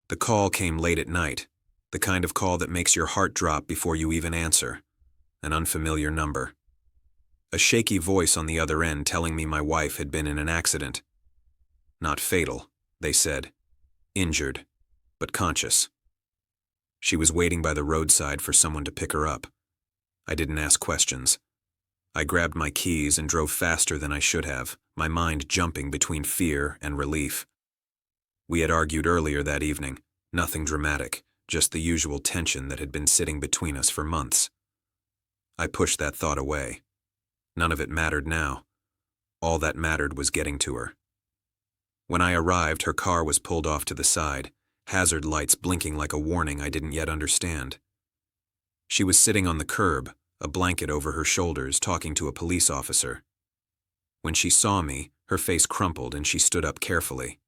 The call came late at night, the kind of call that makes your heart drop before you even answer. An unfamiliar number. A shaky voice on the other end telling me my wife had been in an accident. Not fatal, they said. Injured, but conscious. She was waiting by the roadside for someone to pick her up. I didn't ask questions. I grabbed my keys and drove faster than I should have, my mind jumping between fear and relief. We had argued earlier that evening, nothing dramatic, just the usual tension that had been sitting between us for months. I pushed that thought away. None of it mattered now. All that mattered was getting to her. When I arrived, her car was pulled off to the side, hazard lights blinking like a warning I didn't yet understand. She was sitting on the curb, a blanket over her shoulders, talking to a police officer. When she saw me, her face crumpled and she stood up carefully.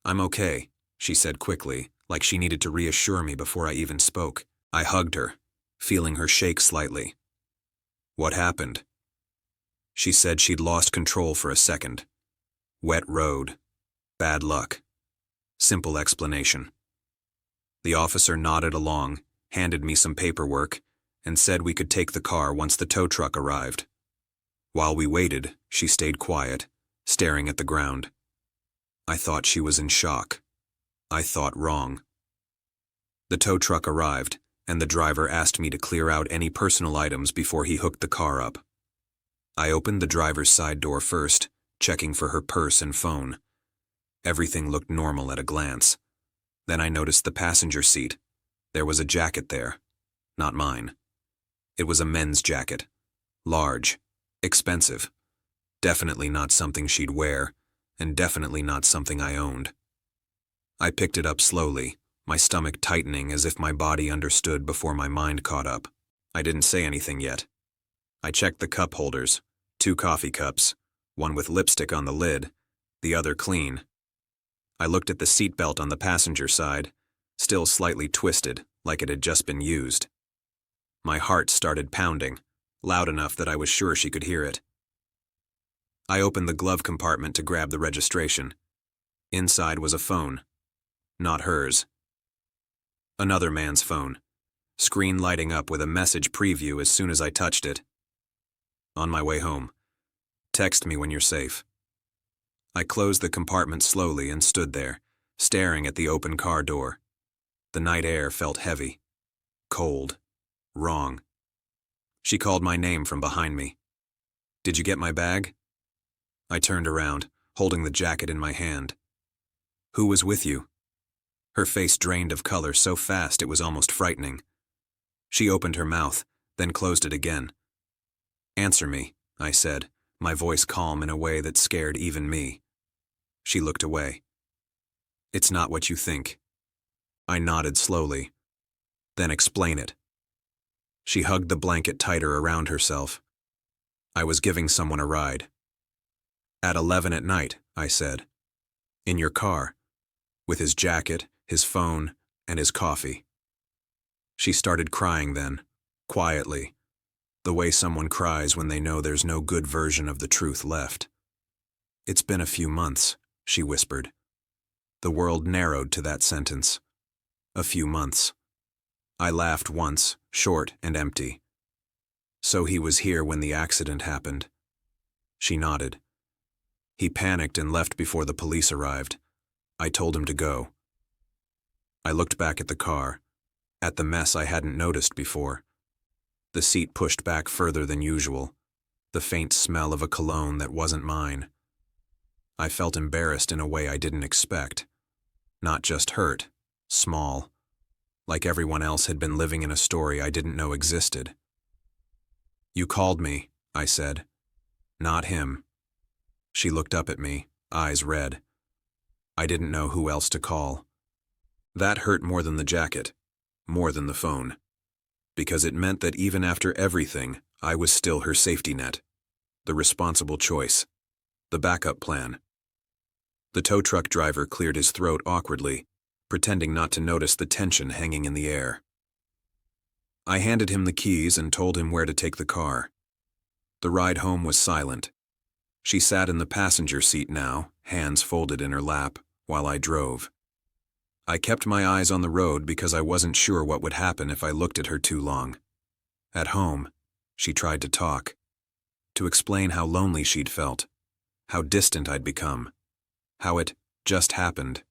"I'm okay," she said quickly, like she needed to reassure me before I even spoke. I hugged her, feeling her shake slightly. "What happened?" She said she'd lost control for a second. Wet road. Bad luck. Simple explanation. The officer nodded along, handed me some paperwork, and said we could take the car once the tow truck arrived. While we waited, she stayed quiet, staring at the ground. I thought she was in shock. I thought wrong. The tow truck arrived, and the driver asked me to clear out any personal items before he hooked the car up. I opened the driver's side door first, checking for her purse and phone. Everything looked normal at a glance. Then I noticed the passenger seat. There was a jacket there. Not mine. It was a men's jacket. Large. Expensive. Definitely not something she'd wear, and definitely not something I owned. I picked it up slowly, my stomach tightening as if my body understood before my mind caught up. I didn't say anything yet. I checked the cup holders, 2 coffee cups, one with lipstick on the lid, the other clean. I looked at the seatbelt on the passenger side, still slightly twisted, like it had just been used. My heart started pounding, loud enough that I was sure she could hear it. I opened the glove compartment to grab the registration. Inside was a phone. Not hers. Another man's phone. Screen lighting up with a message preview as soon as I touched it. "On my way home. Text me when you're safe." I closed the compartment slowly and stood there, staring at the open car door. The night air felt heavy. Cold. Wrong. She called my name from behind me. "Did you get my bag?" I turned around, holding the jacket in my hand. "Who was with you?" Her face drained of color so fast it was almost frightening. She opened her mouth, then closed it again. "Answer me," I said, my voice calm in a way that scared even me. She looked away. "It's not what you think." I nodded slowly. "Then explain it." She hugged the blanket tighter around herself. "I was giving someone a ride." "At 11 at night," I said. "In your car, with his jacket, his phone, and his coffee." She started crying then, quietly, the way someone cries when they know there's no good version of the truth left. "It's been a few months," she whispered. The world narrowed to that sentence. A few months. I laughed once, short and empty. "So he was here when the accident happened." She nodded. "He panicked and left before the police arrived. I told him to go." I looked back at the car, at the mess I hadn't noticed before. The seat pushed back further than usual, the faint smell of a cologne that wasn't mine. I felt embarrassed in a way I didn't expect. Not just hurt, small, like everyone else had been living in a story I didn't know existed. "You called me," I said. "Not him." She looked up at me, eyes red. I didn't know who else to call. That hurt more than the jacket, more than the phone, because it meant that even after everything, I was still her safety net, the responsible choice, the backup plan. The tow truck driver cleared his throat awkwardly, pretending not to notice the tension hanging in the air. I handed him the keys and told him where to take the car. The ride home was silent. She sat in the passenger seat now, hands folded in her lap, while I drove. I kept my eyes on the road because I wasn't sure what would happen if I looked at her too long. At home, she tried to talk, to explain how lonely she'd felt, how distant I'd become, how it just happened.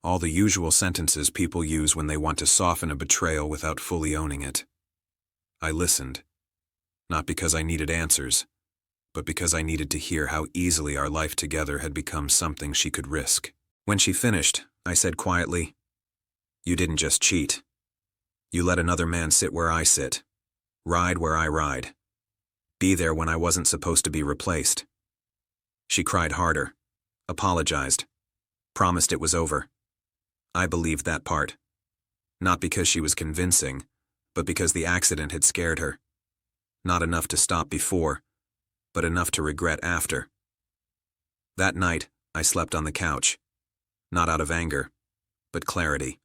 All the usual sentences people use when they want to soften a betrayal without fully owning it. I listened, not because I needed answers, but because I needed to hear how easily our life together had become something she could risk. When she finished, I said quietly, "You didn't just cheat. You let another man sit where I sit, ride where I ride, be there when I wasn't supposed to be replaced." She cried harder, apologized, promised it was over. I believed that part. Not because she was convincing, but because the accident had scared her. Not enough to stop before, but enough to regret after. That night, I slept on the couch. Not out of anger, but clarity.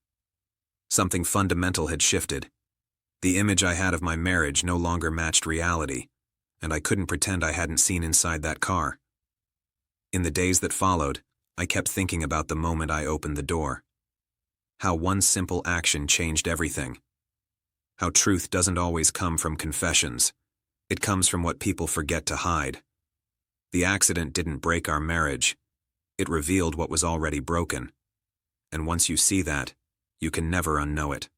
Something fundamental had shifted. The image I had of my marriage no longer matched reality, and I couldn't pretend I hadn't seen inside that car. In the days that followed, I kept thinking about the moment I opened the door. How one simple action changed everything. How truth doesn't always come from confessions. It comes from what people forget to hide. The accident didn't break our marriage. It revealed what was already broken. And once you see that, you can never unknow it.